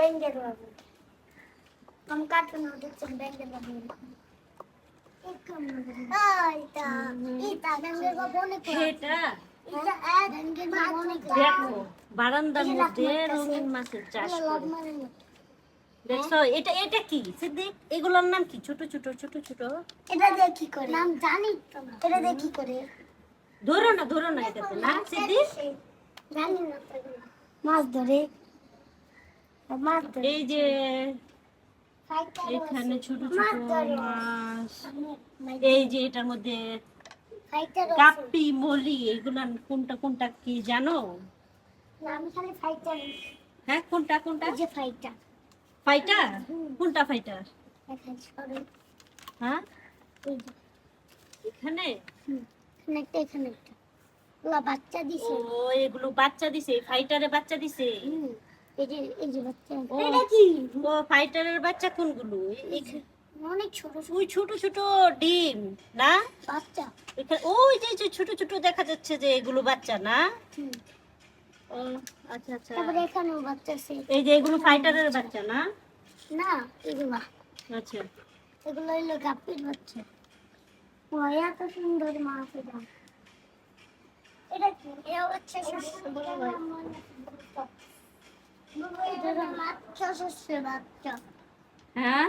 ব্যাঙের বাবু। আমি কার্টুন দেখছি ব্যাঙের বাবু। এটা ব্যাঙের বাবু অনেক এটা এটা ব্যাঙের বাবু অনেক দেখো বারান্দার মধ্যে রঙিন মাছের চাষ করে। দেখছো এটা এটা কি সিদ্দিক? এগুলোর নাম কি? ছোট ছোট ছোট ছোট। এটা দিয়ে কি করে? নাম জানি তো না। এটা দিয়ে কি করে? ধরো না এটাতে না সিদ্দিক। জানি না তো। মাছ ধরে মাছ ধরে এই যে এখানে ছোট ছোট মাছ, এই যে এটার মধ্যে গাপ্পি মলি, এগুলা কোনটা কোনটা কি জানো? আমি খালি ফাইটার। হ্যাঁ কোনটা কোনটা? এই যে ফাইটার। ফাইটার? কোনটা ফাইটার? এখানে সরো। হ্যাঁ এই যে এখানে এখানে একটা ওলা বাচ্চা দিছে। ও এগুলো বাচ্চা দিছে, এই ফাইটারে বাচ্চা দিছে। এই যে বাচ্চা। ও, এটা কি? ও ফাইটারের বাচ্চা কোনগুলো? অনেক ছোট ছোট ওই ছোট ছোট ডিম না? বাচ্চা। এখানে ওই যে ছোট ছোট দেখা যাচ্ছে যে এগুলো বাচ্চা না? ও আচ্ছা আচ্ছা। তারপরে এখানেও বাচ্চা আছে। এই যে এগুলো ফাইটারের বাচ্চা না? না এগুলা আচ্ছা এগুলো হলো গাপ্পির বাচ্চা। ও এত সুন্দর মাছ এটা। এটা কি? এটা হচ্ছে বাচ্চা শস্যের বাচ্চা। হ্যাঁ